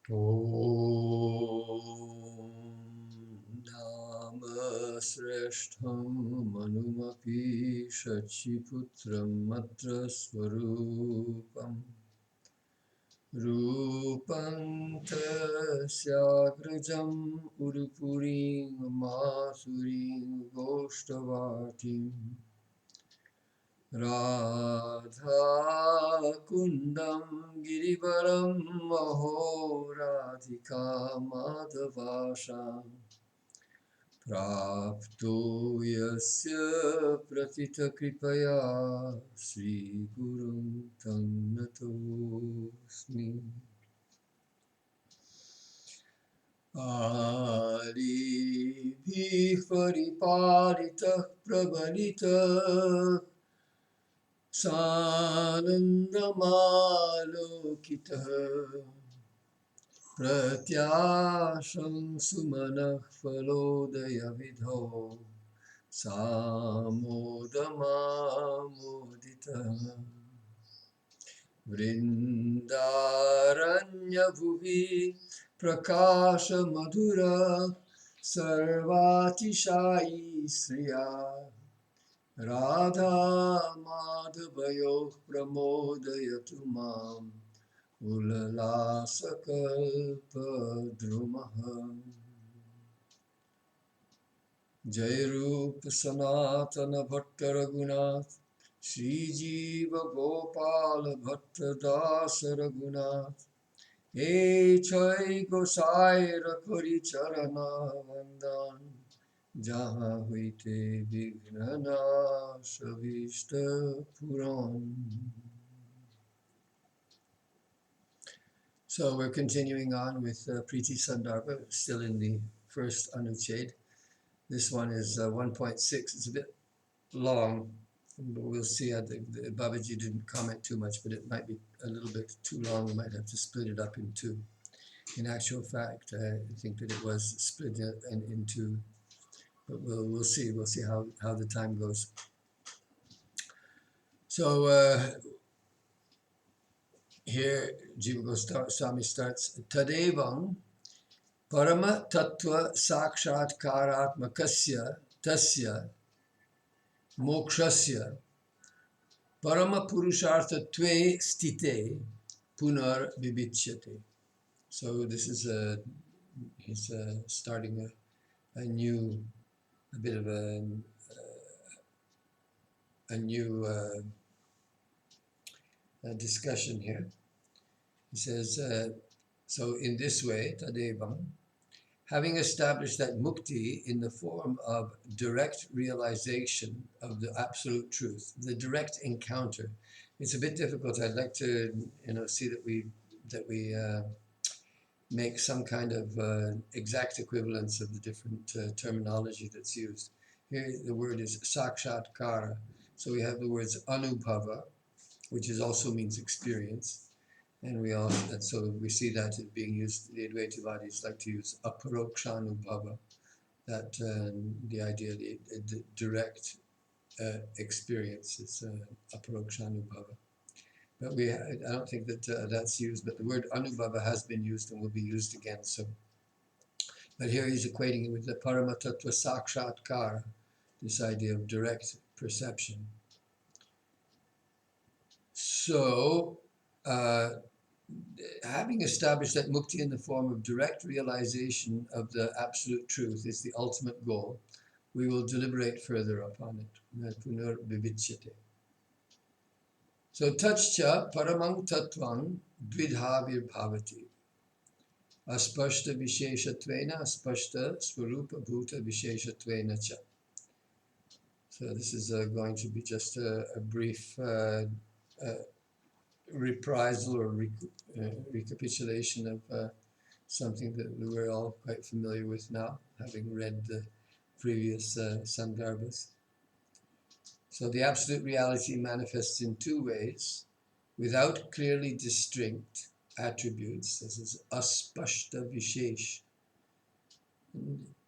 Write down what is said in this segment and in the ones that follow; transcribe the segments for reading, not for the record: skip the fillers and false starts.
Om Namasreshtham Manumapi Shachiputram Matra Swarupam Rupam Tasyagrajam Urupurim Masurim Goshtavatim Radha Kundam Girivaram Maho Radhika Madhavasham Prapto Yasya Pratita Kripaya Sri Gurum Tannatosmi Adi Paripalitah Prabalitah Sanandamalokitah Pratyasham Sumanah Falodaya Vidho Samodamamoditah Vrindaranya Bhuvi Prakasha Madhura Sarvatishayi Sriya Radha Madhavayoh Pramodayatu Mam Ulalasakalpadrumaha Jairup Sanatana Bhatta Raghunath Shri Jiva Gopala Bhatta Dasa Raghunath Chai Gosai Rakuri Charana Vandan Jaha Huite Vignana Shavishta Puran. So we're continuing on with Priti Sandarbha, still in the first anuccheda. This one is 1.6. It's a bit long, but we'll see. The Babaji didn't comment too much, but it might be a little bit too long. We might have to split it up in two. In actual fact, I think that it was split in two, but we'll see. We'll see how the time goes. So here Jiva Goswami starts, Tadevaṁ parama-tattva-sākṣātkārātmakasya tasya mokṣasya parama-puruṣārthatve sthite punar vivicyate. So this is he's starting a bit of a new discussion here. He says, so in this way, tadevaṁ, having established that mukti in the form of direct realization of the absolute truth, the direct encounter, it's a bit difficult. I'd like to, see that we make some kind of exact equivalence of the different terminology that's used. Here, the word is sakshatkara. So we have the words anubhava, which also means experience. And so we see that it being used, the Advaitavadis like to use aparokṣānubhava, that the idea, the direct experience is aparokṣānubhava. But I don't think that that's used, but the word anubhava has been used and will be used again. So, but here he's equating it with the parama-tattva-sākṣātkāra, this idea of direct perception. So, having established that mukti in the form of direct realization of the absolute truth is the ultimate goal, we will deliberate further upon it. Punar vivicyate. So, tasya paramaṁ tattvaṁ dvidhāvirbhavati. Aspaṣṭa-viśeṣatvena, aspaṣṭa-svarūpa-bhūta-viśeṣatvena cha. So this is going to be just a brief reprisal or recapitulation of something that we're all quite familiar with now, having read the previous Sandarbhas. So the absolute reality manifests in two ways, without clearly distinct attributes. This is aspaṣṭa-viśeṣ,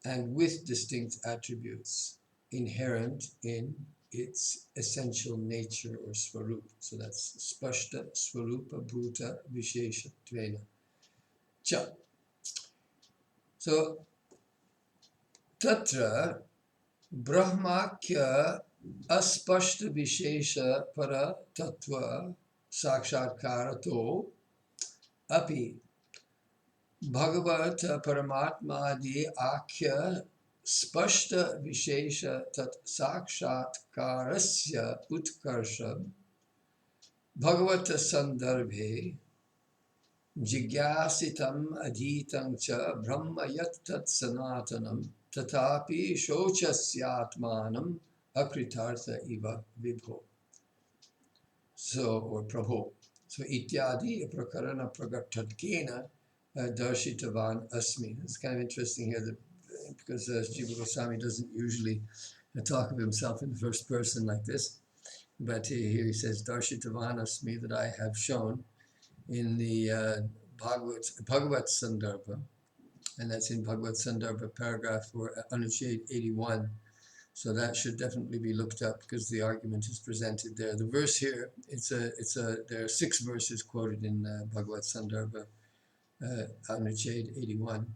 and with distinct attributes inherent in its essential nature or svarūpa. So that's spaṣṭa-svarūpa-bhūta-viśeṣatvena. cha. So, tatra brahmakya aspaṣṭa-viśeṣatvena api bhagavat-paramatma-adi-akya spaṣṭa-viśeṣatvena utkarsha bhagavat-sandarbhe jijñāsitam adhītaṁ ca brahma yat tat-sanātanam tatapi śocasyātmanam akritartha iva vibho. So, or prabho. So, ity-ādi-prakaraṇa-praghaṭṭakena darshitavan asmi. It's kind of interesting here that because Jiva Goswami doesn't usually talk of himself in the first person like this, but here he says darshitavan asmi, that I have shown in the bhagavat-sandarbha, and that's in bhagavat-sandarbha paragraph for anuccheda 81. So that should definitely be looked up because the argument is presented there. The verse here, there are 6 verses quoted in bhagavat-sandarbha anuccheda 81.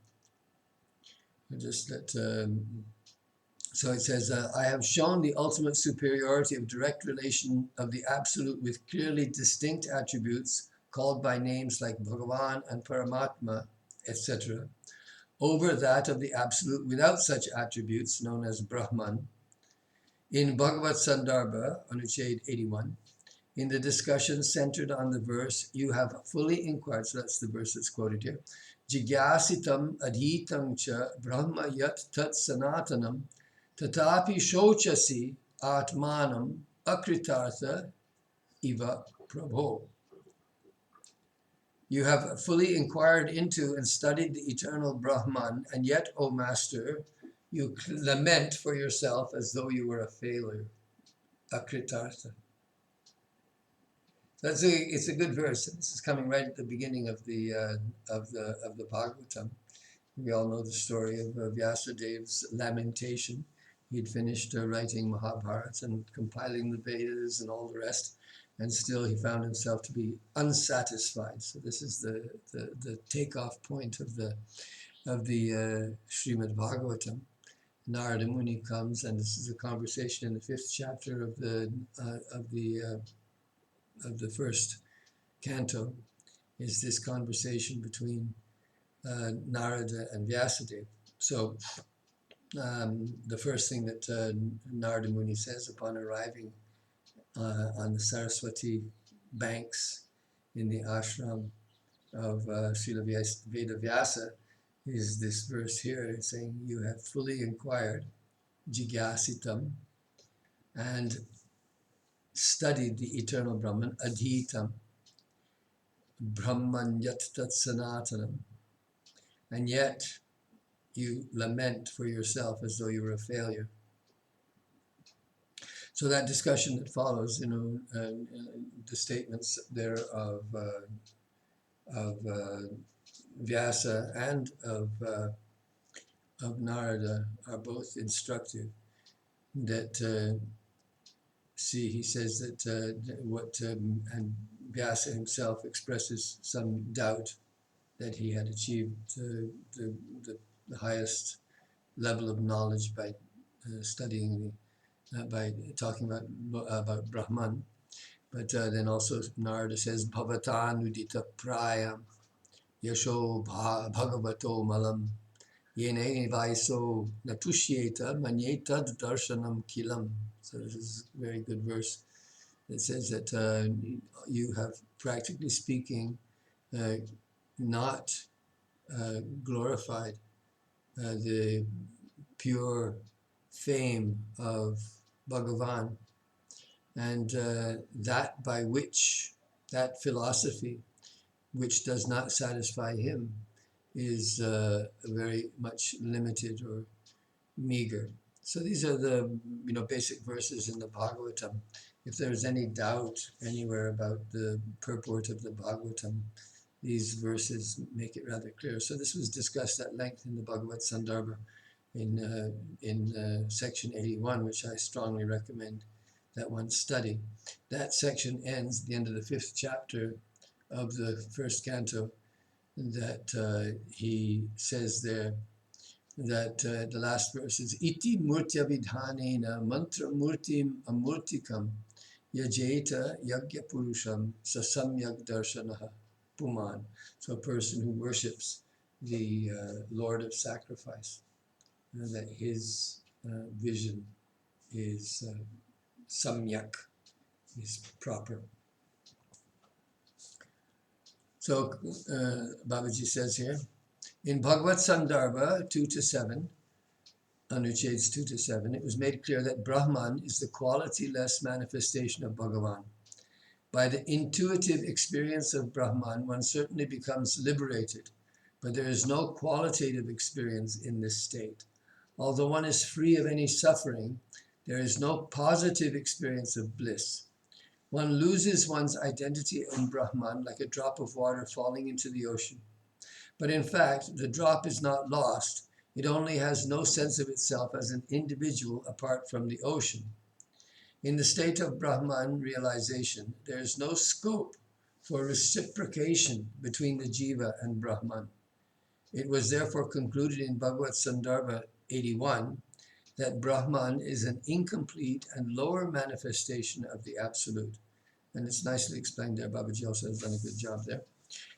So it says, I have shown the ultimate superiority of direct relation of the Absolute with clearly distinct attributes called by names like Bhagavan and Paramatma, etc., over that of the Absolute without such attributes, known as Brahman. In bhagavat-sandarbha, anuccheda 81, in the discussion centered on the verse, you have fully inquired, so that's the verse that's quoted here, jijñāsitam adhītaṁ ca brahma yat tat sanātanam tatapi śocasi atmanam akritartha iva prabho. You have fully inquired into and studied the eternal Brahman, and yet, O Master, you lament for yourself as though you were a failure. Akritartha. It's a good verse. This is coming right at the beginning of the Bhagavatam. We all know the story of Vyasadev's lamentation. He'd finished writing Mahabharata and compiling the Vedas and all the rest, and still he found himself to be unsatisfied. So this is the takeoff point of the Srimad Bhagavatam. Narada Muni comes, and this is a conversation in the 5th chapter of the first canto. Is this conversation between Narada and Vyasadeva. So the first thing that Narada Muni says upon arriving on the Saraswati banks in the ashram of Srila Vedavyasa is this verse here. It's saying, you have fully inquired, jijñāsitam, and studied the eternal Brahman, adhītaṁ, Brahman yat tat sanātanam, and yet you lament for yourself as though you were a failure. So that discussion that follows, the statements there of Vyasa and of Narada are both instructive. That he says that and Vyasa himself expresses some doubt that he had achieved the highest level of knowledge by studying by talking about Brahman. But then also Narada says, Bhavatānudita prāyam yasho bhagavato malam yene vaiso natushyeta manyetad darshanam kilam. So this is a very good verse that says that you have, practically speaking, not glorified the pure fame of Bhagavan, and that by which, that philosophy which does not satisfy him is very much limited or meager. So these are the basic verses in the Bhagavatam. If there's any doubt anywhere about the purport of the Bhagavatam, these verses make it rather clear. So this was discussed at length in the Bhagavat-sandarbha in section 81, which I strongly recommend that one study. That section ends at the end of the 5th chapter of the first canto that he says there that the last verse is iti murtya vidhanena mantra murtim amurtikam yajeta yagya purusham sasamyak darshanaha puman. So a person who worships the Lord of sacrifice, that his vision is samyak, is proper. So Babaji says here, in bhagavat-sandarbha 2-7, anuccheds 2-7, it was made clear that Brahman is the quality-less manifestation of Bhagavan. By the intuitive experience of Brahman, one certainly becomes liberated, but there is no qualitative experience in this state. Although one is free of any suffering, there is no positive experience of bliss. One loses one's identity in Brahman like a drop of water falling into the ocean. But in fact, the drop is not lost. It only has no sense of itself as an individual apart from the ocean. In the state of Brahman realization, there is no scope for reciprocation between the jiva and Brahman. It was therefore concluded in bhagavat-sandarbha 81 that Brahman is an incomplete and lower manifestation of the Absolute. And it's nicely explained there. Babaji also has done a good job there.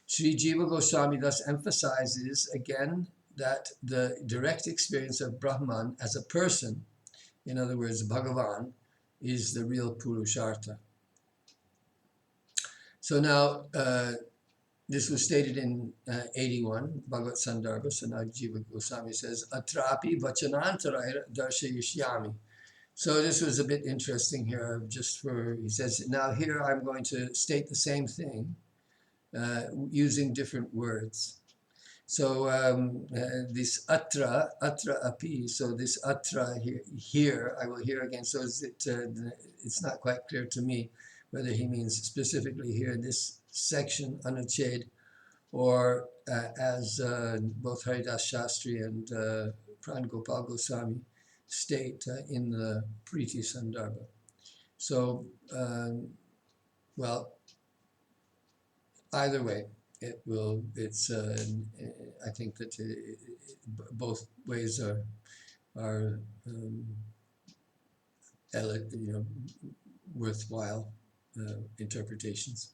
Sri Jiva Goswami thus emphasizes again that the direct experience of Brahman as a person, in other words, Bhagavan, is the real Purushartha. So now, this was stated in 81, bhagavat-sandarbha. So now Jiva Goswami says, atrapi vachanantara darshayishyami. So this was a bit interesting here, he says, now here I'm going to state the same thing using different words. So this atra api, so this atra here, I will hear again. So it's not quite clear to me whether he means specifically here in this section, anuccheda, or as both Haridas Shastri and Pran Gopal Goswami state in the Priti Sandarbha. So, well, either way, I think that both ways are worthwhile interpretations.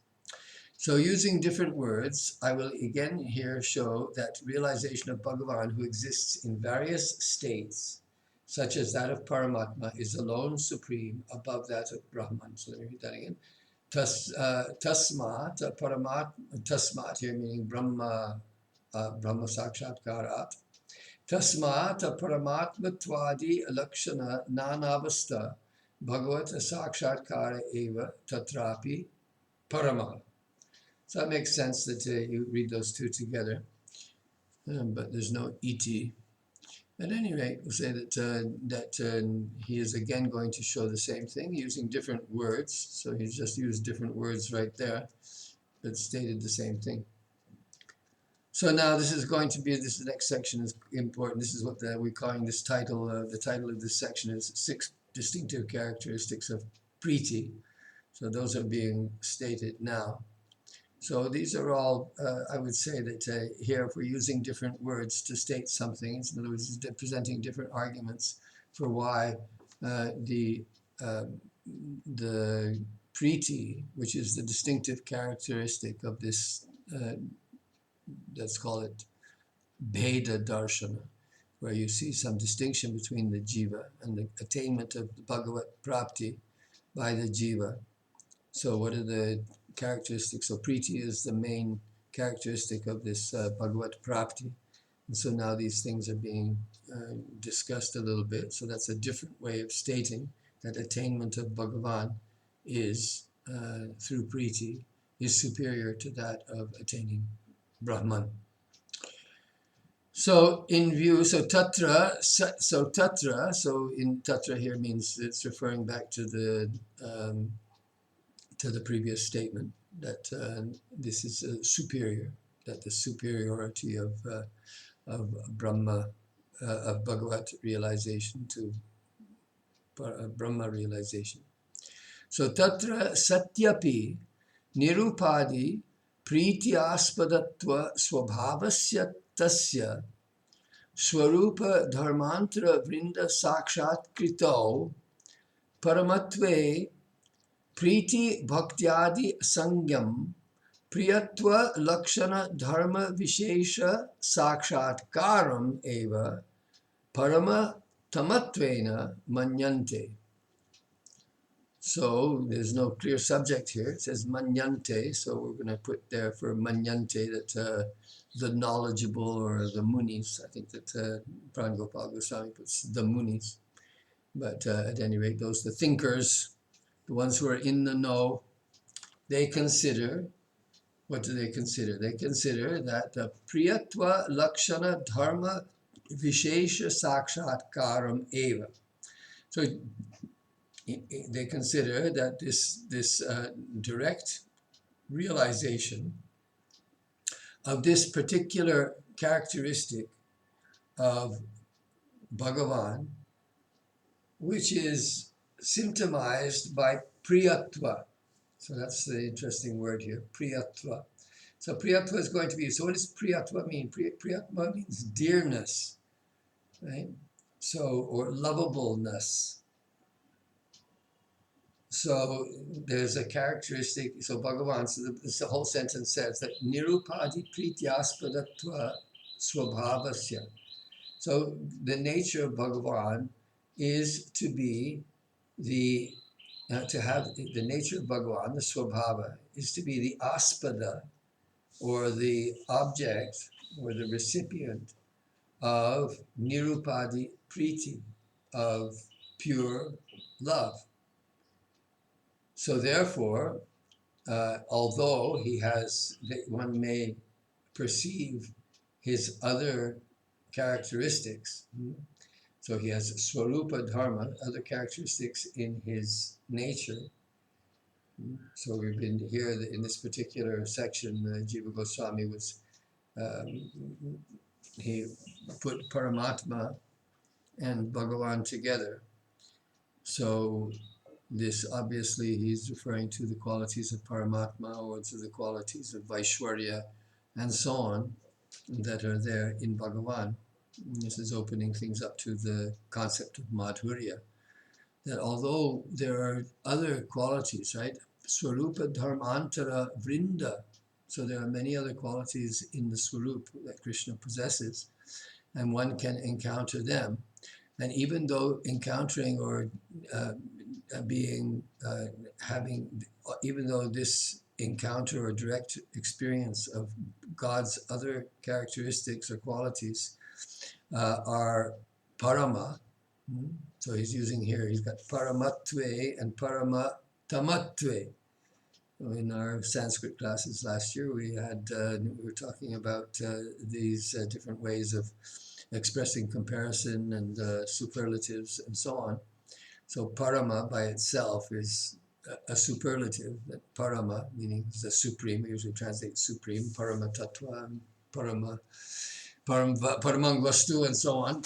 So using different words, I will again here show that realization of Bhagavan, who exists in various states, such as that of Paramatma, is alone supreme above that of Brahman. So let me read that again. Tasmat, tasmat here meaning Brahma, Brahma-sākṣātkārāt. Tasmat paramatma-tvādi-alakṣana nānavasta bhagavat-sākṣātkāra eva tatrapi parama. So that makes sense that you read those two together, but there's no iti. At any rate, we'll say that he is again going to show the same thing using different words. So he's just used different words right there, but stated the same thing. So now this next section is important. This is what we're calling this title. The title of this section is 6 Distinctive Characteristics of Priti. So those are being stated now. So these are all, I would say that here, if we're using different words to state something, in other words, presenting different arguments for why the Priti, which is the distinctive characteristic of this, let's call it Bheda Darshana, where you see some distinction between the jiva and the attainment of the Bhagavat Prapti by the jiva. So what are the characteristics? So Priti is the main characteristic of this Bhagavat Prapti. And so now these things are being discussed a little bit. So that's a different way of stating that attainment of Bhagavan is, through Priti, is superior to that of attaining Brahman. So in view, so in tatra here means it's referring back to the previous statement that this is superior, that the superiority of Brahma, of Bhagavat realization to Brahma realization. So tatra satyapi nirupadi prītyaivātyantika-duḥkha-nivṛttiś tasya svarūpa-dharmāntara-vṛnda-sākṣātkṛtau paramatve prīti-bhakty-ādi-saṁjñaṁ priyatva-lakṣana-dharma-viśeṣa-sākṣātkāram eva parama-tamattvena manyante. So there's no clear subject here. It says manyante, so we're going to put there for manyante that the knowledgeable or the munis. I think that Pran Gopal Goswami puts the munis. But at any rate, those the thinkers, the ones who are in the know, they consider, what do they consider? They consider that the priyatva lakshana dharma vishesha sakshatkaram eva. So they consider that this direct realization of this particular characteristic of Bhagavan, which is symptomized by priyatva. So that's the interesting word here, priyatva. So priyatva is going to be, so what does priyatva mean? Priyatva means dearness, right? So, or lovableness. So there's a characteristic, so Bhagavan, so the whole sentence says that nirupadi prīty-āspadatva-svabhāvasya. So the nature of Bhagavan is to be the, to have the nature of Bhagavan, the svabhava, is to be the aspada, or the object, or the recipient of nirupadi priti, of pure love. So therefore, although he has, one may perceive his other characteristics, so he has svarūpa-dharma, other characteristics in his nature. So we've been here in this particular section, Jiva Goswami was, he put Paramatma and Bhagavan together. So this, obviously, he's referring to the qualities of Paramatma or to the qualities of Vaishwarya and so on that are there in Bhagavan. This is opening things up to the concept of Madhurya. That although there are other qualities, right? Svarūpa-dharmāntara-vṛnda. So there are many other qualities in the Swarup that Krishna possesses, and one can encounter them. And even though encountering or even though this encounter or direct experience of God's other characteristics or qualities are parama, so he's using here, he's got paramatve and parama-tamatve. In our Sanskrit classes last year, we were talking about these different ways of expressing comparison and superlatives and so on. So parama by itself is a superlative, that parama, meaning the supreme, we usually translate supreme, parama-tattva, paramang vastu, and so on.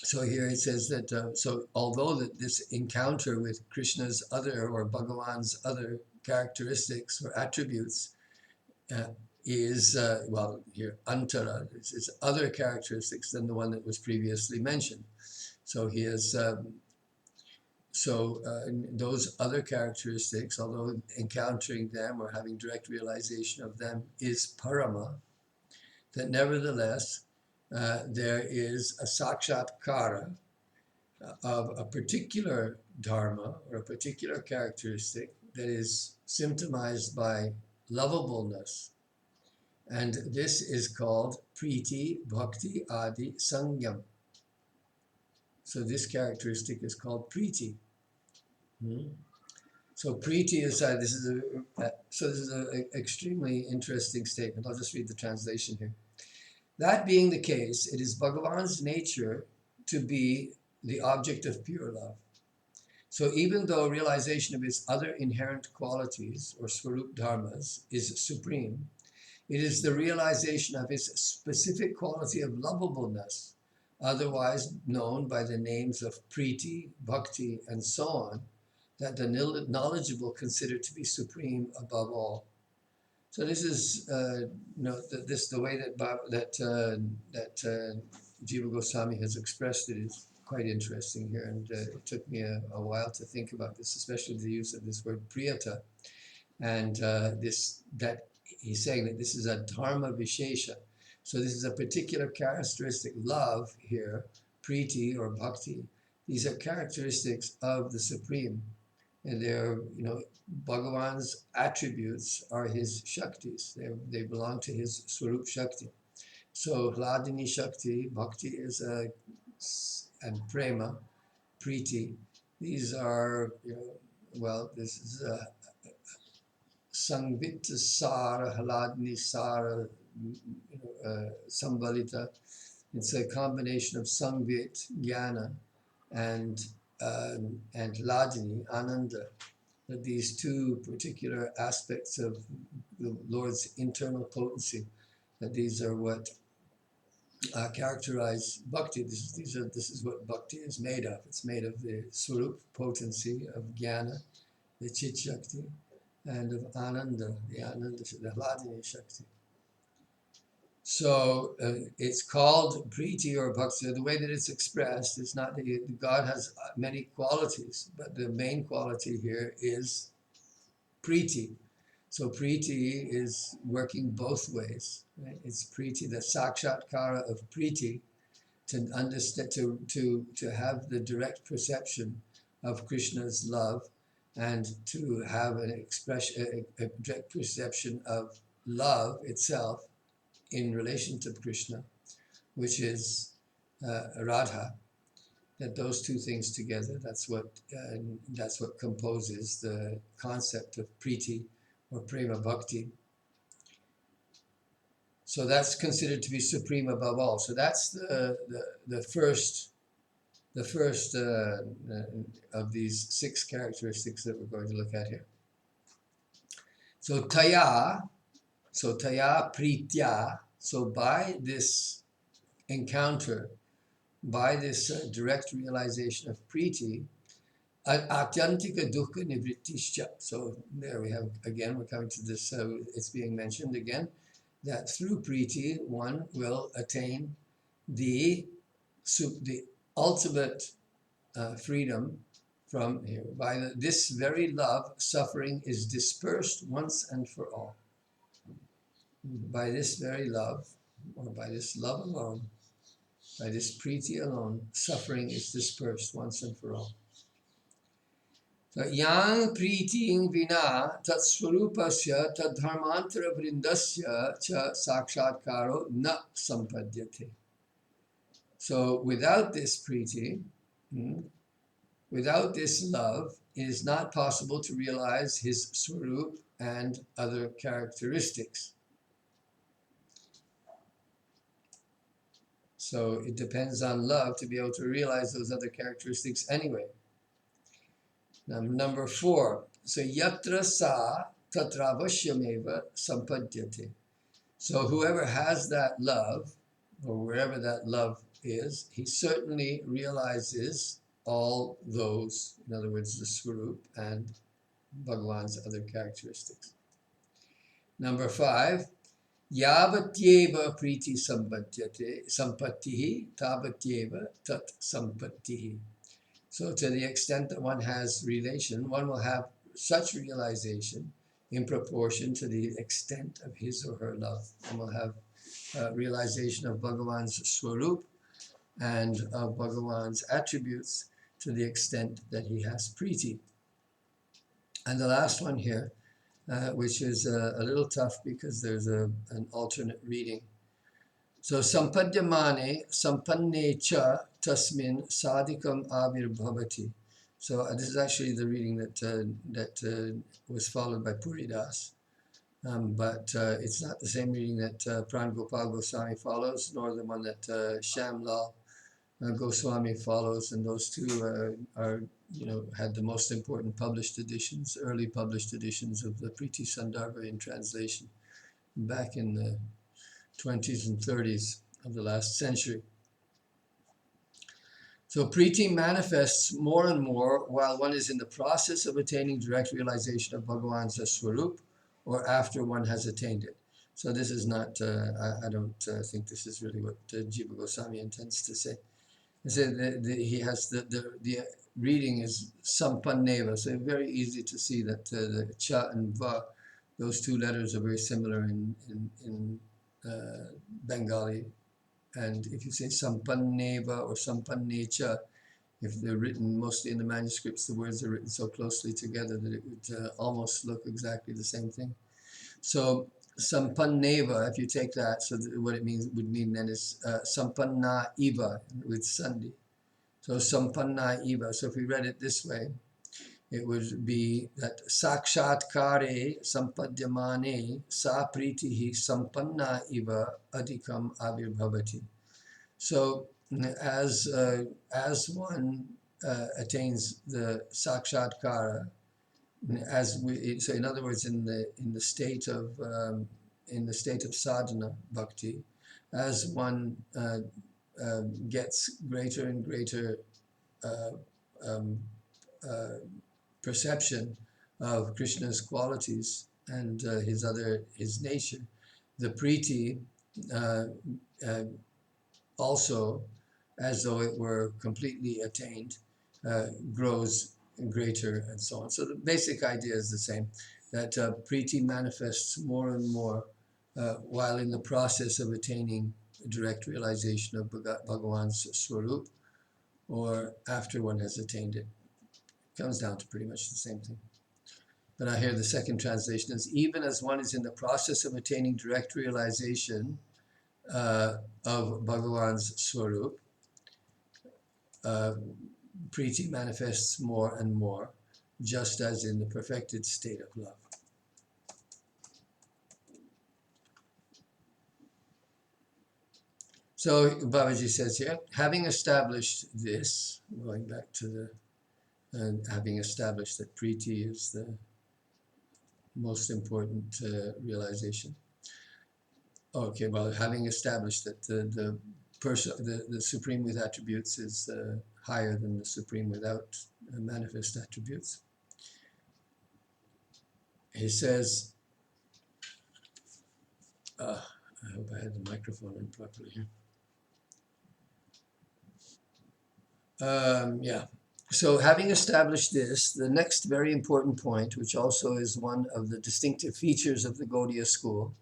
So here it says that, so although that this encounter with Krishna's other, or Bhagavan's other characteristics or attributes is, well, here, antara, is other characteristics than the one that was previously mentioned. So he has, those other characteristics, although encountering them or having direct realization of them is parama, that nevertheless there is a sakshatkara of a particular dharma or a particular characteristic that is symptomized by lovableness. And this is called prīti-bhakty-ādi-saṁjñaṁ. So this characteristic is called prīti. So prīti is, this is an extremely interesting statement. I'll just read the translation here. That being the case, it is Bhagavan's nature to be the object of pure love. So even though realization of his other inherent qualities, or Swarup Dharmas, is supreme, it is the realization of his specific quality of lovableness, otherwise known by the names of Priti, Bhakti, and so on, that the knowledgeable consider to be supreme above all. So this is the way that Jiva Goswami has expressed it is quite interesting here, and it took me a while to think about this, especially the use of this word priyata, and that he's saying that this is a dharma vishesha. So this is a particular characteristic, love here, priti or bhakti. These are characteristics of the Supreme, and they're, Bhagavan's attributes are his shaktis. They belong to his swarup shakti. So hladini shakti, bhakti is and prema, priti. These are, this is sangvita sara, hladini sara, sambalita. It's a combination of sangvit, jnana, and hladini, ananda. That these two particular aspects of the Lord's internal potency, that these are what characterize bhakti. This is what bhakti is made of. It's made of the swarup potency of jnana, the chit shakti, and of ananda, the hladini shakti. So it's called priti or bhakti. The way that it's expressed is not that God has many qualities, but the main quality here is priti. So priti is working both ways. Right? It's priti, the sakshatkara of priti, to understand, to have the direct perception of Krishna's love, and to have an expression, a direct perception of love itself in relation to Krishna, which is Radha. That those two things together, that's what composes the concept of priti or prema bhakti. So that's considered to be supreme above all. So that's the first of these 6 characteristics that we're going to look at here. So taya pritya. So by this encounter, by this direct realization of priti, ity-ādi-prakaraṇa-praghaṭṭakena. So there we have, again, we're coming to this, it's being mentioned again, that through priti, one will attain the ultimate freedom from here. By this very love, suffering is dispersed once and for all. By this very love, or by this love alone, by this priti alone, suffering is dispersed once and for all. So, yang prītiṃ vina tat-svarūpasya tad-dharmāntara-vṛndasya cha sakshatkaro na sampadyate. So without this priti, without this love, it is not possible to realize his swarup and other characteristics. So it depends on love to be able to realize those other characteristics anyway. Now, number 4. So yatra sa tatra avashyameva sampadyate. So whoever has that love, or wherever that love is, he certainly realizes all those, in other words, the swarup and Bhagavan's other characteristics. Number 5. Yavatyeva prīti-sampattiḥ tabatyeva tat-sampattiḥ. So to the extent that one has relation, one will have such realization in proportion to the extent of his or her love. One will have realization of Bhagavan's swarup and of Bhagavan's attributes to the extent that he has priti. And the last one here, which is a little tough because there's an alternate reading. So sampadyamane sampanne cha tasmin sadikam avirbhavati. So this is actually the reading that was followed by Puridas, but it's not the same reading that Pran Gopal Goswami follows, nor the one that Shyamlal Goswami follows, and those two are had the most important published editions, early published editions of the Priti Sandarbha in translation back in the 20s and 30s of the last century. So priti manifests more and more while one is in the process of attaining direct realization of Bhagavan's swarup, or after one has attained it. So this is not, I don't think this is really what Jiva Goswami intends to say. He said he has the reading is sampanneva, so very easy to see that the cha and va, those two letters are very similar in Bengali. And if you say sampanneva or sampannecha, if they're written mostly in the manuscripts, the words are written so closely together that it would almost look exactly the same thing. So sampanneva, if you take that, so what it means would mean then is sampanna eva with sandhi. So sampanna eva. So if we read it this way, it would be that sakshatkare sampadyamane sa pritihi sampanna eva adhītaṁ avirbhavati. So as one attains the sakshatkara, so in other words, in the state of sadhana bhakti, as one gets greater and greater perception of Krishna's qualities and his nature, the priti also, as though it were completely attained, grows greater and so on. So the basic idea is the same, that priti manifests more and more while in the process of attaining direct realization of Bhagavan's Swarup, or after one has attained it. It comes down to pretty much the same thing. But I hear the second translation is, even as one is in the process of attaining direct realization of Bhagavan's Swarup, priti manifests more and more, just as in the perfected state of love. So Babaji says here, having established this, going back to having established that priti is the most important realization. Okay, well, having established that the supreme with attributes is higher than the supreme without manifest attributes. He says, I hope I had the microphone in properly here. So having established this, the next very important point, which also is one of the distinctive features of the Gaudiya school,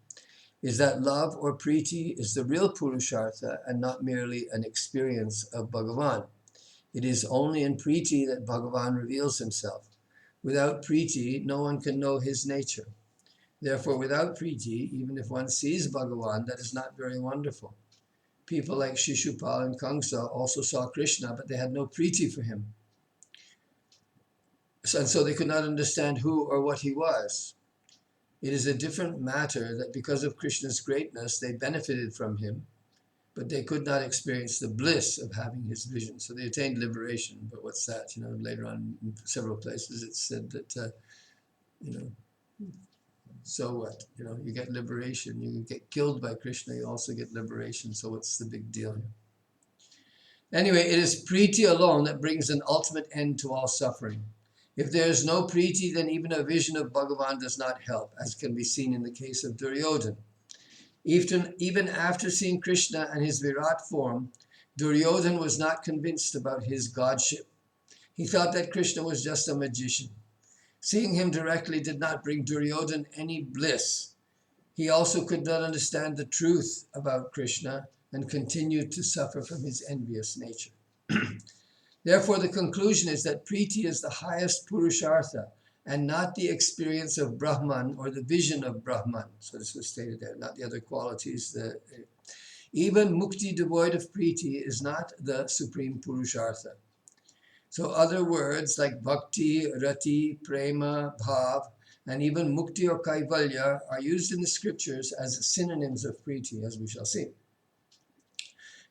is that love or priti is the real purushartha and not merely an experience of Bhagavan. It is only in priti that Bhagavan reveals himself. Without priti, no one can know his nature. Therefore, without priti, even if one sees Bhagavan, that is not very wonderful. People like Shishupal and Kamsa also saw Krishna, but they had no priti for him. And so they could not understand who or what he was. It is a different matter that because of Krishna's greatness, they benefited from him, but they could not experience the bliss of having his vision. So they attained liberation, but what's that? Later on in several places it's said that, so what? You get liberation. You get killed by Krishna, you also get liberation. So what's the big deal here? Anyway, it is priti alone that brings an ultimate end to all suffering. If there is no priti, then even a vision of Bhagavan does not help, as can be seen in the case of Duryodhana. Even after seeing Krishna and his Virat form, Duryodhana was not convinced about his godship. He thought that Krishna was just a magician. Seeing him directly did not bring Duryodhana any bliss. He also could not understand the truth about Krishna and continued to suffer from his envious nature. Therefore, the conclusion is that priti is the highest purushartha and not the experience of Brahman or the vision of Brahman. So this was stated there, not the other qualities. Even mukti devoid of priti is not the supreme purushartha. So other words like bhakti, rati, prema, bhav, and even mukti or kaivalya are used in the scriptures as synonyms of priti, as we shall see.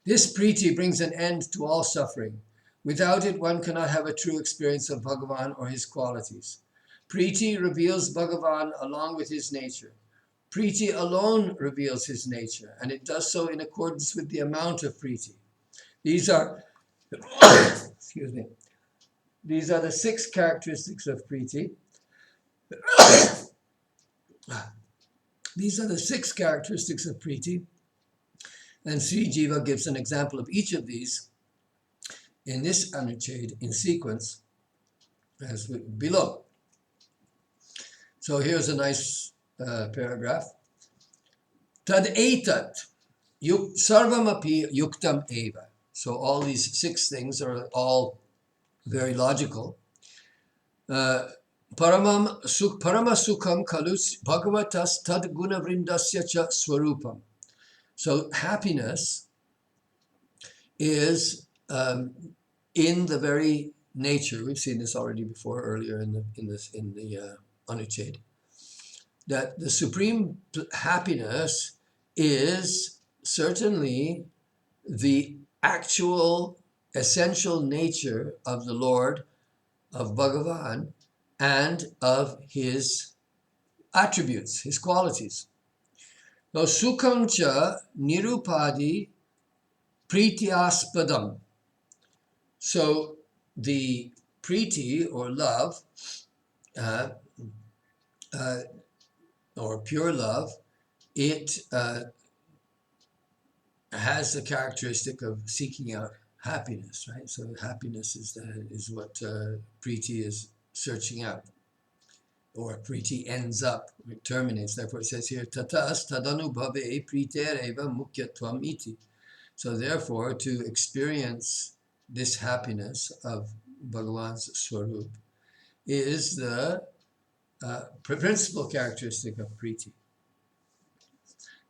This priti brings an end to all suffering. Without it, one cannot have a true experience of Bhagavan or his qualities. Priti reveals Bhagavan along with his nature. Priti alone reveals his nature, and it does so in accordance with the amount of priti. These are, these are the 6 characteristics of priti. These are the 6 characteristics of Priti, and Sri Jiva gives an example of each of these in this anuccheda in sequence as below. So here's a nice paragraph. Tad etat sarvamapi yuktam eva. So all these 6 things are all very logical. Parama-sukham kalus bhagavatas tad-gunavṛndasya cha svarūpam. So happiness is in the very nature. We've seen this already before earlier in the anuccheda, that the supreme happiness is certainly the actual essential nature of the Lord, of Bhagavan, and of his attributes, his qualities. Now, sukham cha nirupadi prīty-āspadam. So the priti, or love, or pure love, it has the characteristic of seeking out happiness, right? So happiness is what priti is searching out, or priti ends up, it terminates. Therefore it says here, tatas tadanubhave prītyaivātyantika mukyatvam iti. So therefore, to experience this happiness of Bhagavan's Swarup is the principal characteristic of Priti.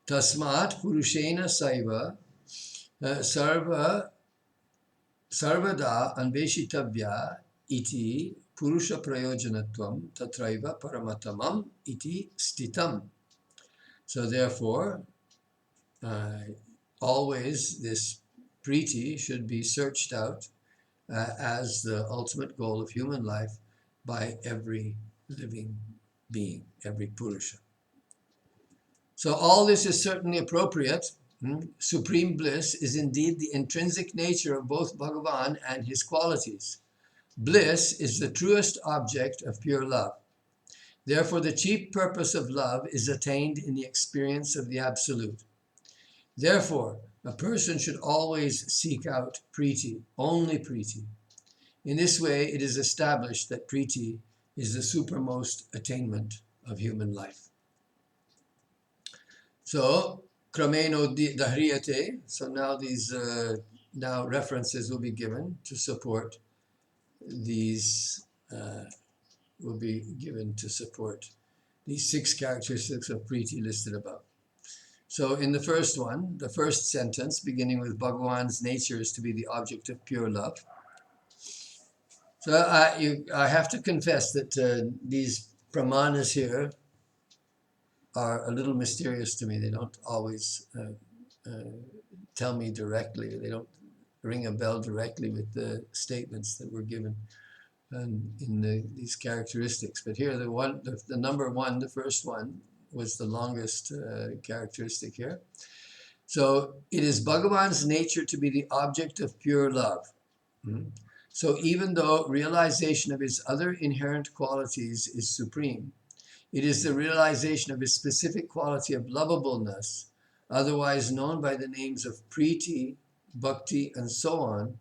Tasmat puruṣena saiva sarvada anveshitavya iti purusha prayojanatvam tatraiva paramatamam iti sthitam. So therefore, always this Priti should be searched out as the ultimate goal of human life by every living being, every Purusha. So all this is certainly appropriate. Supreme bliss is indeed the intrinsic nature of both Bhagavan and his qualities. Bliss is the truest object of pure love. Therefore, the chief purpose of love is attained in the experience of the Absolute. Therefore, a person should always seek out Priti, only Priti. In this way, it is established that Priti is the supermost attainment of human life. So, krameno dahriyate. So now these references will be given to support these. Will be given to support these 6 characteristics of Priti listed above. So in the first one, the first sentence, beginning with Bhagavan's nature is to be the object of pure love. So I have to confess that these pramanas here are a little mysterious to me. They don't always tell me directly. They don't ring a bell directly with the statements that were given in these characteristics. But here, the number 1, the first one, was the longest characteristic here. So it is Bhagavan's nature to be the object of pure love. So even though realization of his other inherent qualities is supreme, it is the realization of his specific quality of lovableness, otherwise known by the names of Priti, Bhakti, and so on,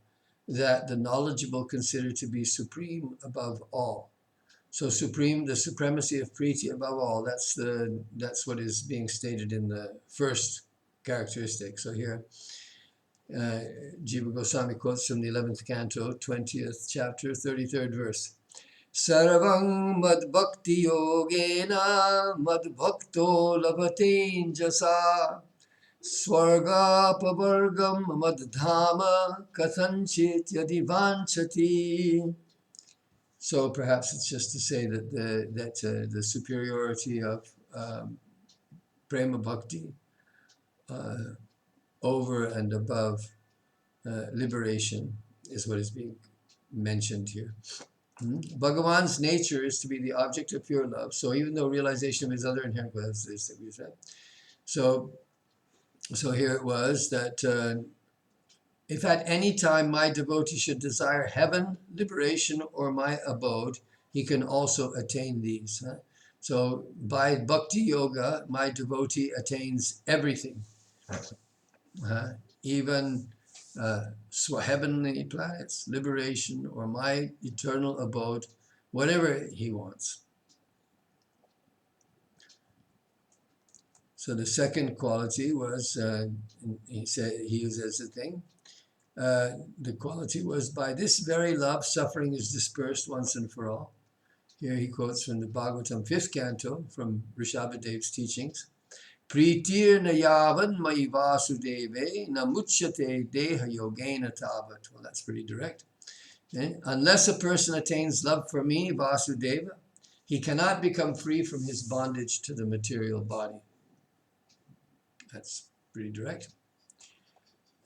that the knowledgeable consider to be supreme above all. So supreme, the supremacy of Priti above all, that's what is being stated in the first characteristic. So here, Jiva Goswami quotes from the 11th canto, 20th chapter, 33rd verse. Sarvang mad bhakti yogena mad bhakto labhatenjasa swarga pavargam mad dhama kathanchit yadi vanchati. So perhaps it's just to say that the superiority of prema bhakti over and above liberation is what is being mentioned here. Bhagavan's nature is to be the object of pure love. So even though realization of his other inherent qualities, that we said. So here it was that if at any time my devotee should desire heaven, liberation, or my abode, he can also attain these. So by bhakti yoga, my devotee attains everything, even heavenly planets, liberation, or my eternal abode, whatever he wants. So the second quality was, he uses the thing, the quality was, by this very love, suffering is dispersed once and for all. Here he quotes from the Bhagavatam 5th canto, from Rishabhadev's teachings. Pritir nayavan mai vasudeve namuchyate deha yogena tavat. Well, that's pretty direct. Okay? Unless a person attains love for me, Vasudeva, he cannot become free from his bondage to the material body. That's pretty direct.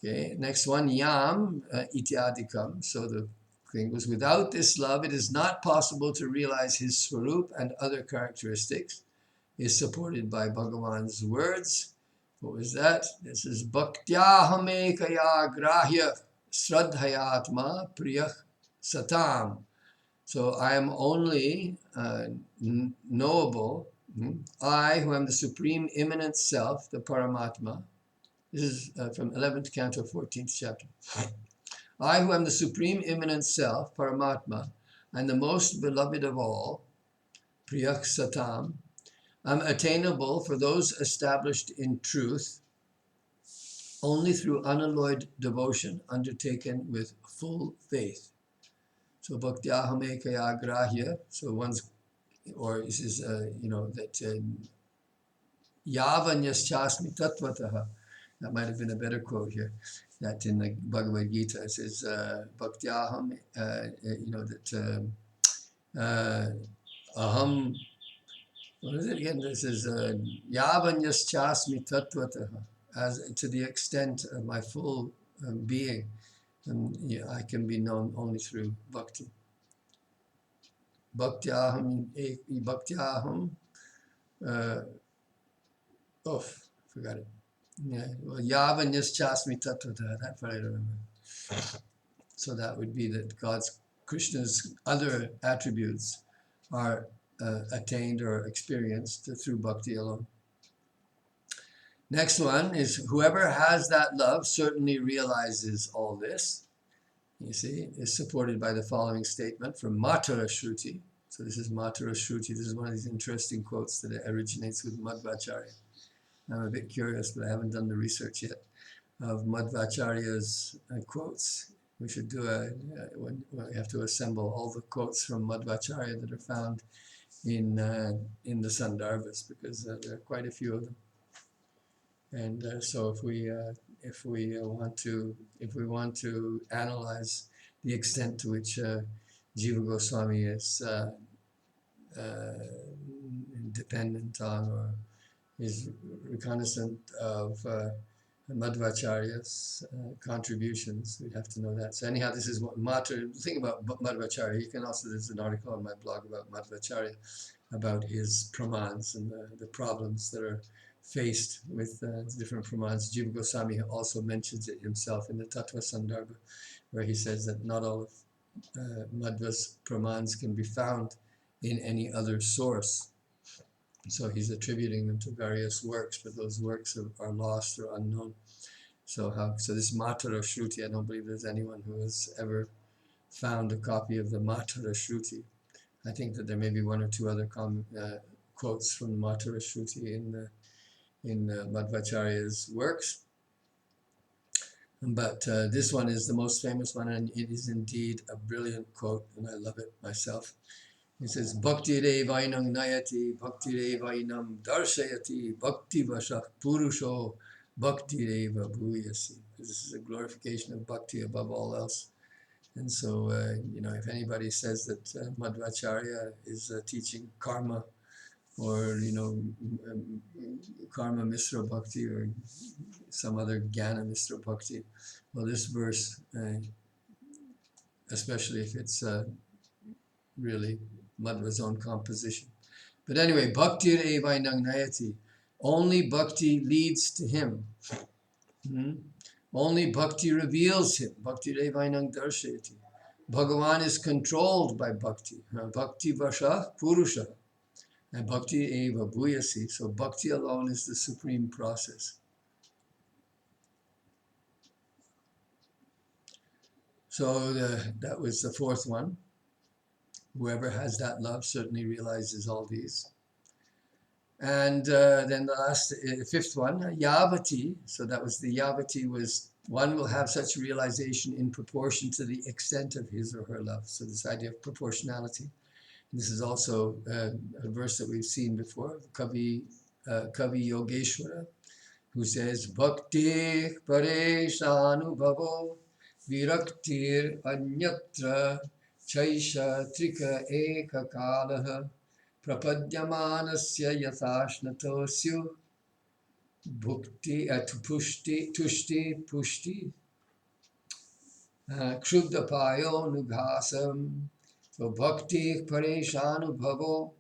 Okay, next one, yam, ity-ādi-prakaraṇa. So the thing was, without this love, it is not possible to realize his svarūpa and other characteristics. Is supported by Bhagavan's words. What was that? This is bhaktyāhamekaya grahya sraddhayatma priyasatam. So I am only knowable. I, who am the supreme immanent self, the Paramatma. This is from 11th canto, 14th chapter. I, who am the supreme immanent self, Paramatma, and the most beloved of all, priyasatam, am attainable for those established in truth only through unalloyed devotion undertaken with full faith. So bhaktyāhamekaya grahya, so one's, or this is, that yavanyas-chasmi tatvataha. That might have been a better quote here. That in the Bhagavad Gita, it says, bhaktyāham, aham, what is it again? This is yavanyas-chasmi tatvataha, as to the extent of my full being, and I can be known only through bhakti. Bhaktyāham, forgot it. Yeah, well, yavanyas-chasmi tatvataha, that's what I remember. So that would be that Krishna's other attributes are attained or experienced through bhakti alone. Next one is, whoever has that love certainly realizes all this. You see, is supported by the following statement from Matara Shruti. So this is Matara Shruti. This is one of these interesting quotes that originates with Madhvacharya. I'm a bit curious, but I haven't done the research yet of Madhvacharya's quotes. We should do we have to assemble all the quotes from Madhvacharya that are found in the Sandarbhas, because there are quite a few of them. And so if we want to analyze the extent to which Jiva Goswami is dependent on or is reconnaissant of Madhvacharya's contributions, we'd have to know that. So anyhow, this is what the thing about Madhvacharya. You can also, there's an article on my blog about Madhvacharya, about his pramāns and the problems that are faced with different pramāns. Jiva Goswami also mentions it himself in the Tattva-sandarbha, where he says that not all of Madhva's pramāns can be found in any other source. So he's attributing them to various works, but those works are lost or unknown. So this Matara Shruti, I don't believe there's anyone who has ever found a copy of the Matara Shruti. I think that there may be one or two other quotes from Matara Shruti in Madhvacharya's works. But this one is the most famous one, and it is indeed a brilliant quote, and I love it myself. He says, Bhakti-revainam nayati, Bhakti-revainam darshayati, Bhakti-vashah purusho, Bhakti-reva bhuyasi. This is a glorification of Bhakti above all else. And so, if anybody says that Madhvacharya is teaching karma, or, karma misra bhakti, or some other jnana misra bhakti, well, this verse, especially if it's really Madhva's own composition. But anyway, bhakti revainam nayati, only bhakti leads to him. Only bhakti reveals him. Bhakti revainam darshayati. Bhagavan is controlled by bhakti. Bhakti vashah purusha. And bhakti eva bhuyasi. So bhakti alone is the supreme process. So that was the fourth one. Whoever has that love certainly realizes all these. And then the last, fifth one, yavati. So that was the yavati was, one will have such realization in proportion to the extent of his or her love. So this idea of proportionality. And this is also a verse that we've seen before, Kavi Yogeshwara, who says, Bhakti pareṣānubhavo viraktir anyatra chaisha trika eka kalaha prapadyamanasya yathāshnatosyu bhukti tushti pushti kṣubdapayo nughasam. So bhakti pareṣānubhavo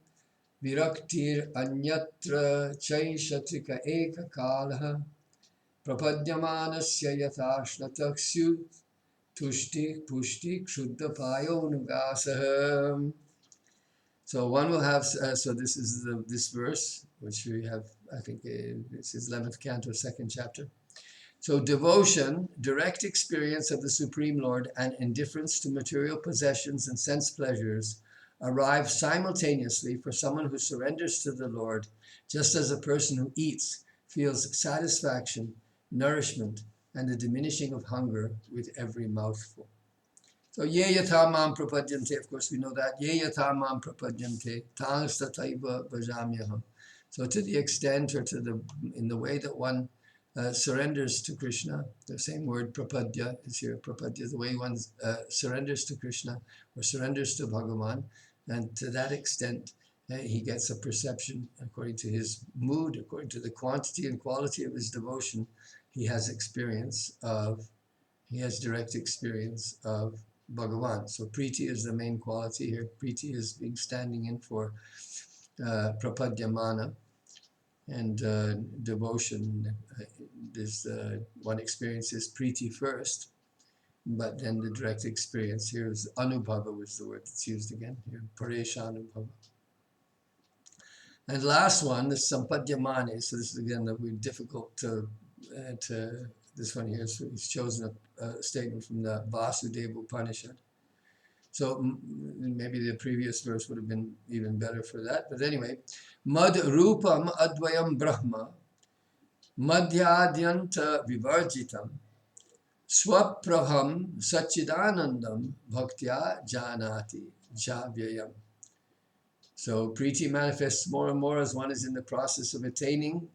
viraktir anyatra chaishatrika eka kalaha prapadyamanasya yathāshnatosyu tushti pushti kṣubdapayo nughasam. So one will have, so this is this verse, which we have, I think this is 11th canto, 2nd chapter. So devotion, direct experience of the Supreme Lord, and indifference to material possessions and sense pleasures arrive simultaneously for someone who surrenders to the Lord, just as a person who eats feels satisfaction, nourishment, and the diminishing of hunger with every mouthful. So ye yatha mam prapadyante, of course we know that. Ye yatha mam prapadyante, tang stataiva bhajamyaham. So to the extent, or in the way that one surrenders to Krishna, the same word prapadya is here, prapadya, the way one surrenders to Krishna or surrenders to Bhagavan, and to that extent he gets a perception according to his mood, according to the quantity and quality of his devotion. He has direct experience of Bhagavan. So prīti is the main quality here. Prīti is being standing in for prapadyamana, and devotion is one experiences prīti first, but then the direct experience here is anubhava, was the word that's used again here, pareṣānubhava. And last one, the sampadyamane. So this is again that we're difficult to this one here. So he's chosen a statement from the Vasudeva Upanishad. So maybe the previous verse would have been even better for that. But anyway, mad rupam advayam brahma madhyadyanta-vivarjitam swaprabham sachidanandam bhaktya janati javyayam. So prīti manifests more and more as one is in the process of attaining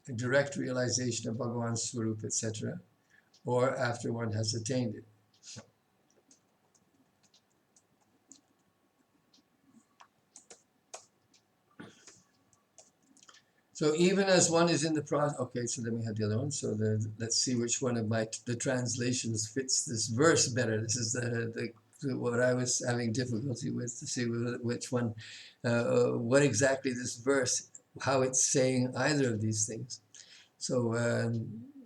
a direct realization of Bhagavan's Svarūpa, etc., or after one has attained it. So even as one is in the process, okay, so then we have the other one. So let's see which one of the translations fits this verse better. This is what I was having difficulty with, to see which one, what exactly this verse, how it's saying either of these things. So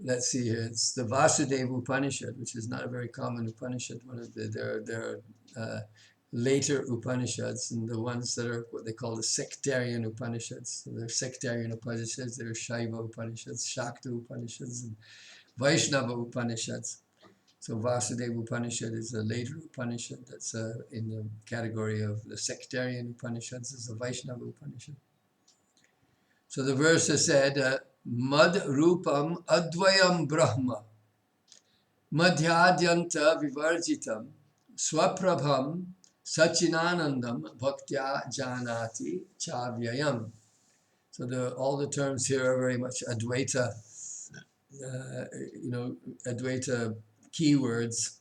let's see here. It's the Vasudeva Upanishad, which is not a very common Upanishad. One of there are later Upanishads, and the ones that are what they call the sectarian Upanishads. So there are sectarian Upanishads, there are Shaiva Upanishads, Shakta Upanishads, and Vaishnava Upanishads. So Vasudeva Upanishad is a later Upanishad that's in the category of the sectarian Upanishads, is the Vaishnava Upanishad. So the verse has said, Mad Rupam Advayam Brahma Madhyadyanta Vivarjitam Swaprabham Sachinanandam Bhaktya Janati Chavyayam. So all the terms here are very much Advaita, Advaita keywords.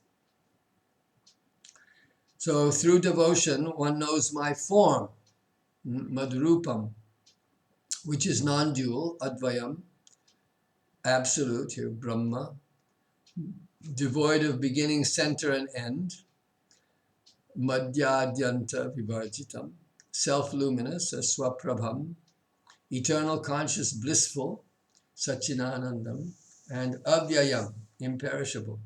So through devotion, one knows my form, Madhurupam, which is non-dual, Advayam, absolute, here, Brahma, devoid of beginning, center, and end, Madhyadyanta Vivarjitam, self-luminous, Swaprabham, eternal, conscious, blissful, Sachinanandam, and Avyayam, imperishable.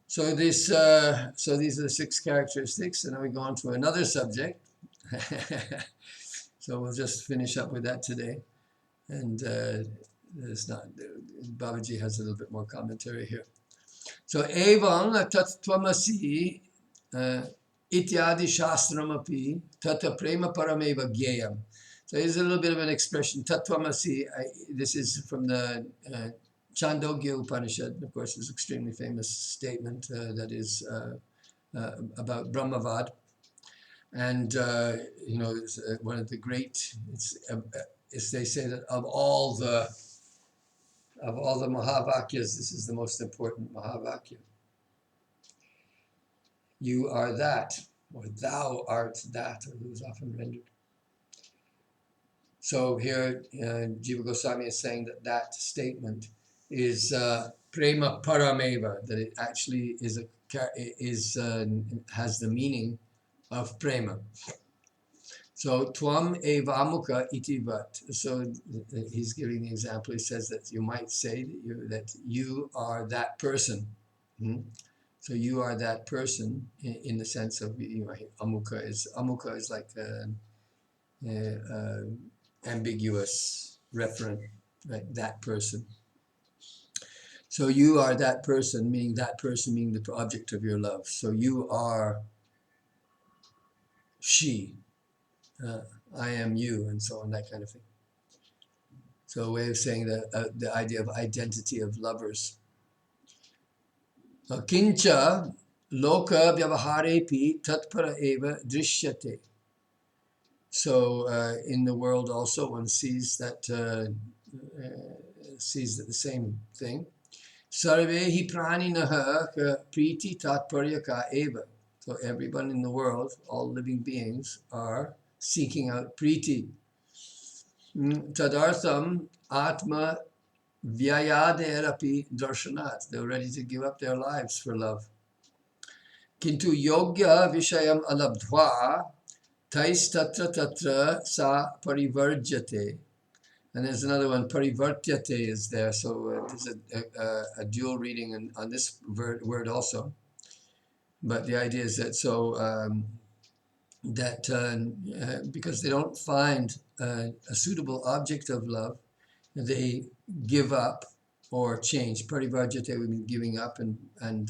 So these are the 6 characteristics, and then we go on to another subject, So we'll just finish up with that today. And there's not, Babaji has a little bit more commentary here. So evaṁ tat-tvamasi ity-ādi-shāstramapi tata prema parameva gyeyam. So here's a little bit of an expression, tat-tvamasi. This is from the Chandogya Upanishad. Of course, it's an extremely famous statement that is about Brahmavad. And, you know, it's one of the great, it's they say that of all the Mahavakyas, this is the most important Mahavakya. You are that, or thou art that, or it was often rendered. So here, Jiva Goswami is saying that that statement is prema parameva, that it actually has the meaning of prema. So tvam evaṁ iti-vat. So he's giving the example. He says that you might say that you are that person. So you are that person in the sense of, you know, amukha is like ambiguous referent, right? That person. So you are that person, meaning the object of your love. So you are she. I am you, and so on, that kind of thing. So a way of saying that the idea of identity of lovers. Kincha loka vyavaharepi tatpara eva drishyate. So in the world also one sees that the same thing. Sarvehi praninaha prīti tatparyaka eva. So everyone in the world, all living beings, are seeking out prīti. Tadartham atma vyayaderapi darshanat. They're ready to give up their lives for love. Kintu yogya vishayam alabdhva tais tatra sa parivarjate. And there's another one, parivartyate is there. So there's a dual reading on this word also. But the idea is that because they don't find a suitable object of love, they give up or change. Parivarjate would mean giving up, and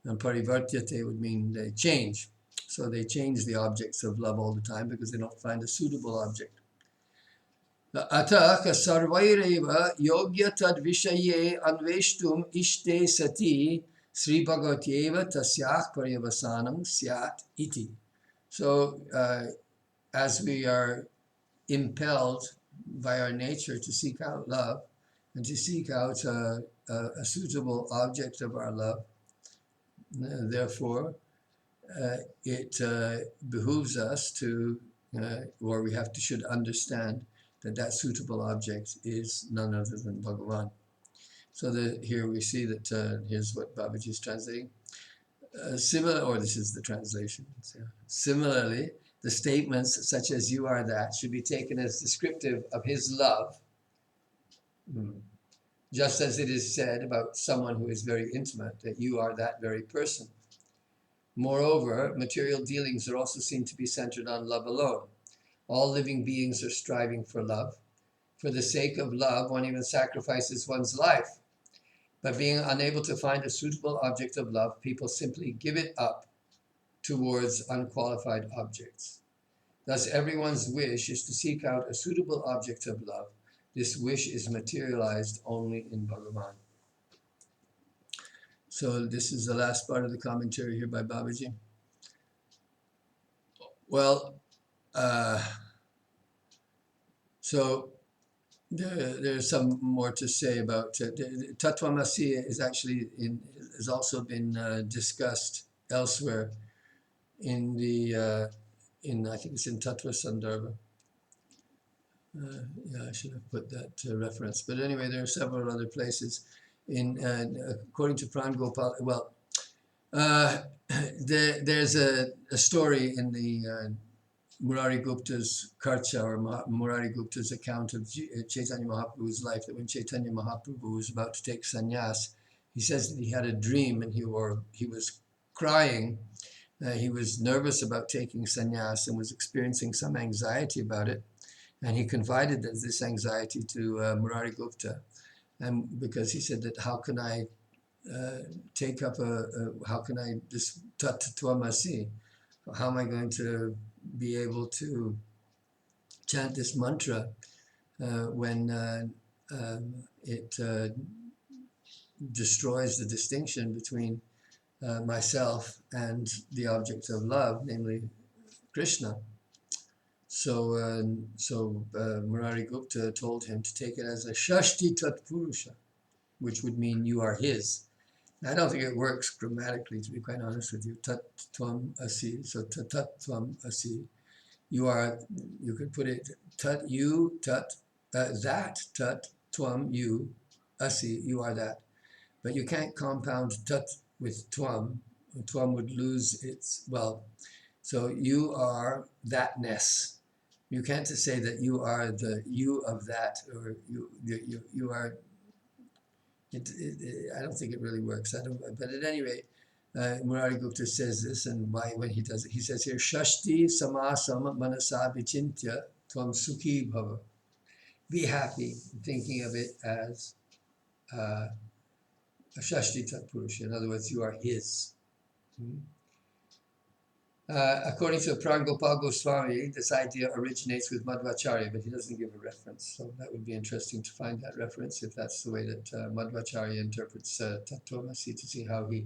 parivartyate would mean they change. So they change the objects of love all the time because they don't find a suitable object. Ataka sarvaireva yogya tad vishaye anveshtum ishte sati Sri Bhagavatyeva tasya paryavasanam syat iti. So as we are impelled by our nature to seek out love and to seek out a suitable object of our love, therefore it behooves us to, or we should understand that suitable object is none other than Bhagavan. So here we see that here's what Babaji is translating. This is the translation. Similarly, the statements such as "you are that" should be taken as descriptive of his love, just as it is said about someone who is very intimate that you are that very person. Moreover, material dealings are also seen to be centered on love alone. All living beings are striving for love. For the sake of love, one even sacrifices one's life. But being unable to find a suitable object of love, people simply give it up towards unqualified objects. Thus, everyone's wish is to seek out a suitable object of love. This wish is materialized only in Bhagavan. So this is the last part of the commentary here by Babaji. Well, so there's some more to say about Tattvamasi has also been discussed elsewhere in I think it's in Tattva-sandarbha. I should have put that reference. But anyway, there are several other places. According to Pran Gopal, there's a story in the Murari Gupta's Karcha, or Murari Gupta's account of Chaitanya Mahaprabhu's life, that when Chaitanya Mahaprabhu was about to take sannyas, he says that he had a dream and he was crying He was nervous about taking sannyas and was experiencing some anxiety about it. And he confided this anxiety to Murari Gupta. And because he said that how can I take up how can I, this tat-tvam-asi, how am I going to be able to chant this mantra when it destroys the distinction between myself and the object of love, namely Krishna. So Murari Gupta told him to take it as a shashti tat-purusha, which would mean you are his. I don't think it works grammatically, to be quite honest with you. Tat-tvam-asi, so tat-tvam-asi. You are, you could put it, tat, you, tat, that, tat, tvam, you, asi, you are that. But you can't compound tat with tvam. Tvam would lose its, well, so you are thatness. You can't just say that you are the you of that, or you are, I don't think it really works. But at any rate, Murari Gupta says this, and why when he does it, he says here, Shashti samasam manasa vichintya tvam sukhi bhava. Be happy, thinking of it as a Shashti Tat-purusha. In other words, you are his. According to Prabhupada Goswami, this idea originates with Madhvacharya, but he doesn't give a reference. So that would be interesting to find that reference, if that's the way that Madhvacharya interprets Tat-tvamasi, to see how he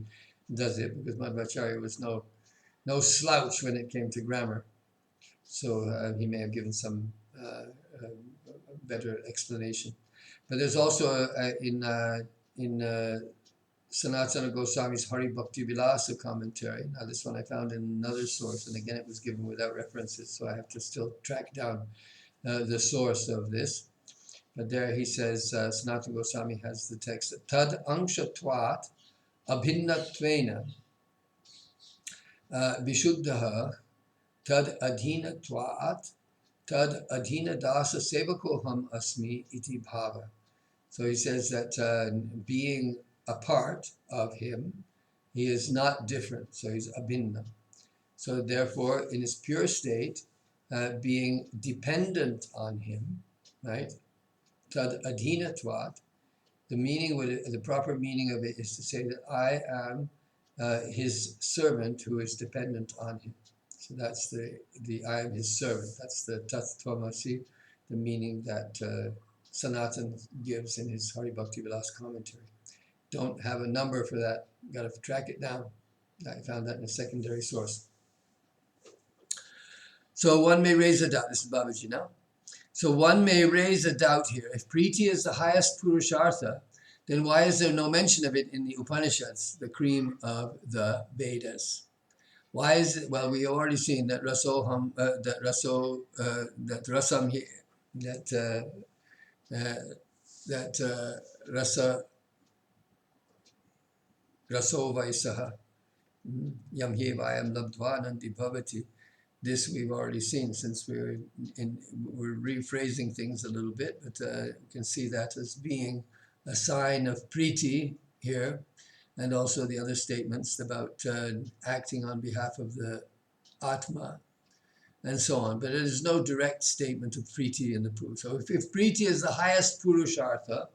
does it, because Madhvacharya was no slouch when it came to grammar. So he may have given some better explanation. But there's also in Sanatana Goswami's Hari Bhakti Vilasa commentary. Now this one I found in another source, and again it was given without references, so I have to still track down the source of this. But there he says, Sanatana Goswami has the text, tad angshatvat abhinnatvena vishuddhaha tad adhīnatvat tad adhīnadasa sevakoham asmi iti bhava. So he says that being a part of him, he is not different, so he's abhinna. So therefore, in his pure state, being dependent on him, right? Tad adhīnatvat, the proper meaning of it is to say that I am his servant who is dependent on him. So that's the I am his servant. That's the tat-tvamasi, the meaning that Sanatan gives in his Hari Bhakti Vilas commentary. Don't have a number for that. Got to track it down. I found that in a secondary source. So one may raise a doubt. This is Babaji now. So one may raise a doubt here. If Priti is the highest Purushartha, then why is there no mention of it in the Upanishads, the cream of the Vedas? Why is it? Well, we already seen that rasoham, that rasam, that rasa. Rasovaisaha yam hevayam labdva nandi bhavati. This we've already seen, since we're rephrasing things a little bit, but you can see that as being a sign of priti here, and also the other statements about acting on behalf of the Atma and so on. But there is no direct statement of priti in the Puru. So if priti is the highest Purushartha,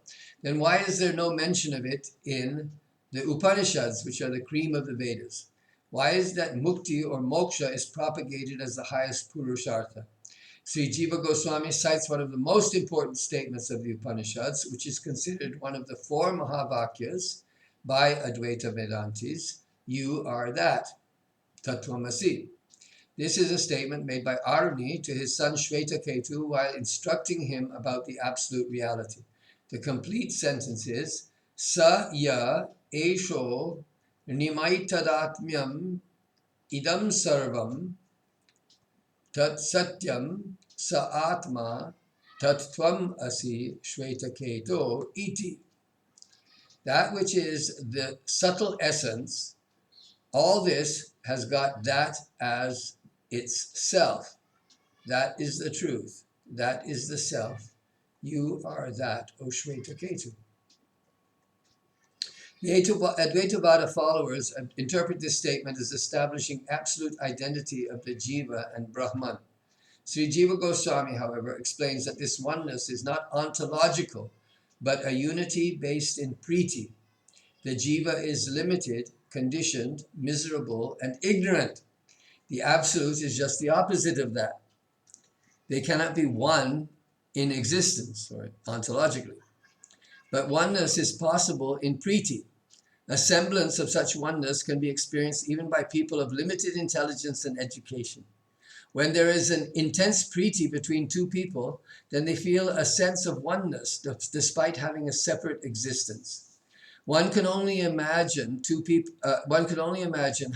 then why is there no mention of it in the Upanishads, which are the cream of the Vedas? Why is that mukti or moksha is propagated as the highest Purushartha? Sri Jiva Goswami cites one of the most important statements of the Upanishads, which is considered one of the four Mahavakyas by Advaita Vedantis. You are that, tat-tvamasi. This is a statement made by Aruni to his son Shvetaketu while instructing him about the absolute reality. The complete sentence is, Sa ya esho nimaitadatmyam idam sarvam tat satyam sa atma tat tvam asi shvetaketo iti. That which is the subtle essence, all this has got that as its self. That is the truth. That is the self. You are that, O Shvetaketu. The Advaitavada followers interpret this statement as establishing absolute identity of the jiva and Brahman. Sri Jiva Goswami, however, explains that this oneness is not ontological, but a unity based in prīti. The jiva is limited, conditioned, miserable, and ignorant. The absolute is just the opposite of that. They cannot be one in existence, or ontologically. But oneness is possible in prīti. A semblance of such oneness can be experienced even by people of limited intelligence and education. When there is an intense prīti between two people, then they feel a sense of oneness despite having a separate existence. One can only imagine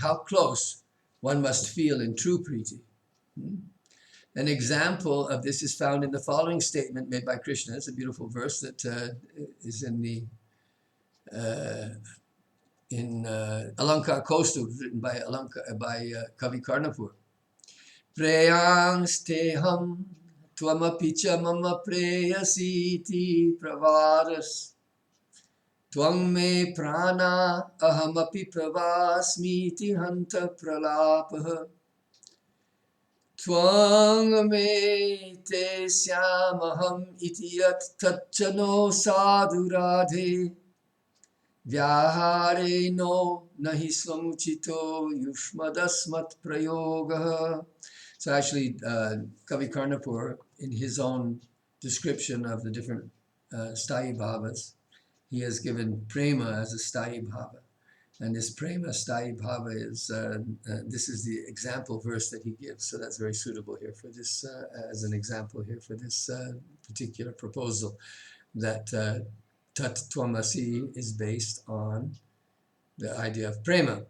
how close one must feel in true prīti. An example of this is found in the following statement made by Krishna. It's a beautiful verse that is in the Alankar Kaustuv, written by Kavi Karnapur. Preyangsteham tvamapicha mama preyasiti pravaras tvang me prana ahamapi pravasmiti hanta pralapaha tvang me te syamaham ity-ādi-prakaraṇa-praghaṭṭakena sadhuradhe vyahare no nahi samuchito yushmadasmat prayoga. So actually, Kavi Karnapur, in his own description of the different sthayi bhavas, he has given prema as a sthayi bhava. And this prema sthayi bhava is, this is the example verse that he gives. So that's very suitable here for this, as an example here for this particular proposal, that tat-tvamasi is based on the idea of prema.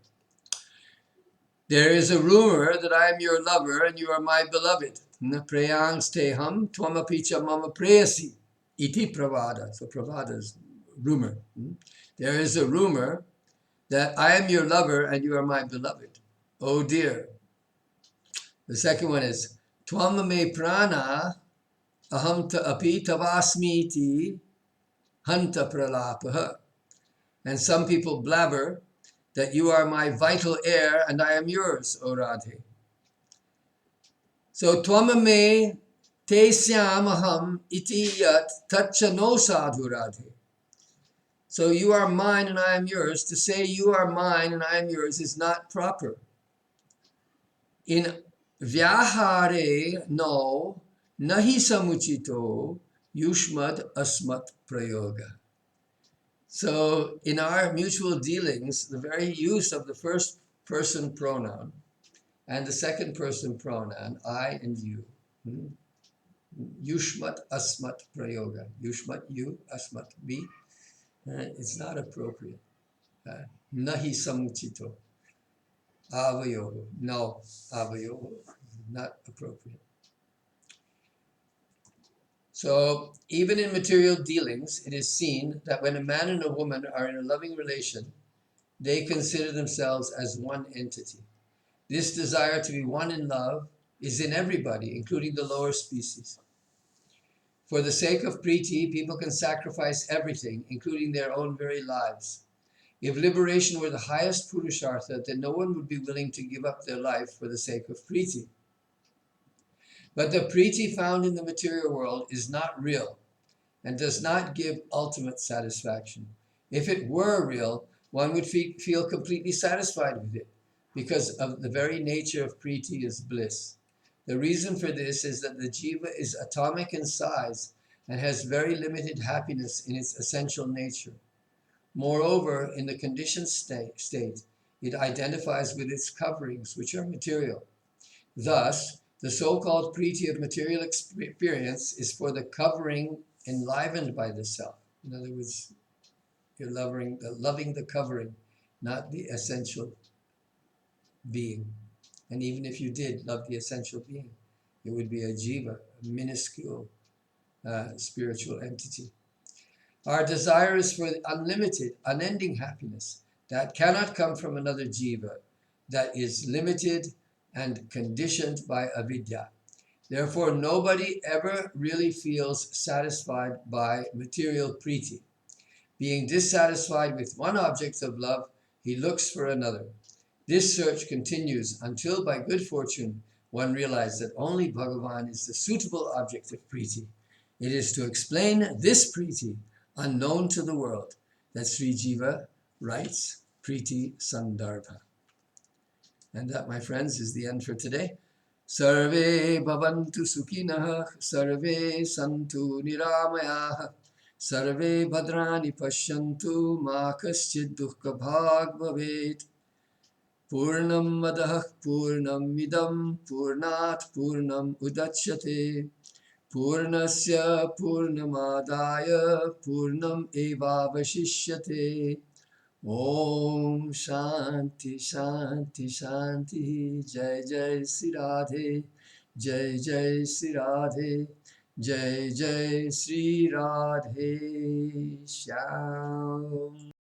There is a rumor that I am your lover and you are my beloved. Preyangsteham tvamapicha mama preyasi iti pravada. So pravada is rumor. There is a rumor that I am your lover and you are my beloved. Oh dear. The second one is Tvam me prana aham ta api tavasmiti hanta pralapaha. And some people blabber that you are my vital air and I am yours, O Radhe. So Tvam me te syamaham ity-ādi tacchano sadhu Radhe. So you are mine and I am yours. To say you are mine and I am yours is not proper. In vyahare no nahi samuchito yushmad asmat prayoga. So in our mutual dealings, the very use of the first person pronoun and the second person pronoun, I and you, yushmat asmat prayoga. Yushmat, you, asmat, me. It's not appropriate. Nahi samuchito. Avayoho. No, avayoho. Not appropriate. So even in material dealings, it is seen that when a man and a woman are in a loving relation, they consider themselves as one entity. This desire to be one in love is in everybody, including the lower species. For the sake of prīti, people can sacrifice everything, including their own very lives. If liberation were the highest puruṣārtha, then no one would be willing to give up their life for the sake of prīti. But the prīti found in the material world is not real and does not give ultimate satisfaction. If it were real, one would feel completely satisfied with it, because of the very nature of prīti is bliss. The reason for this is that the jiva is atomic in size and has very limited happiness in its essential nature. Moreover, in the conditioned state, it identifies with its coverings, which are material. Thus, the so-called prīti of material experience is for the covering enlivened by the self. In other words, you're loving the covering, not the essential being. And even if you did love the essential being, it would be a jiva, a minuscule spiritual entity. Our desire is for unlimited, unending happiness that cannot come from another jiva, that is limited and conditioned by avidya. Therefore, nobody ever really feels satisfied by material prīti. Being dissatisfied with one object of love, he looks for another. This search continues until, by good fortune, one realizes that only Bhagavan is the suitable object of prīti. It is to explain this prīti, unknown to the world, that Sri Jiva writes Priti Sandarbha. And that, my friends, is the end for today. Sarve bhavantu sukhinah, sarve santu niramayah, sarve bhadrani pashyantu, ma kaschid dukkha bhag bhavet. Purnam madah purnam idam purnat purnam udachyate. Purnasya purnamadaya purnam evavashishyate. Om Shanti Shanti Shanti. Jai Jai Sri Radhe, Jai Jai Sri Radhe, Jai Jai Sri Radhe Shyam.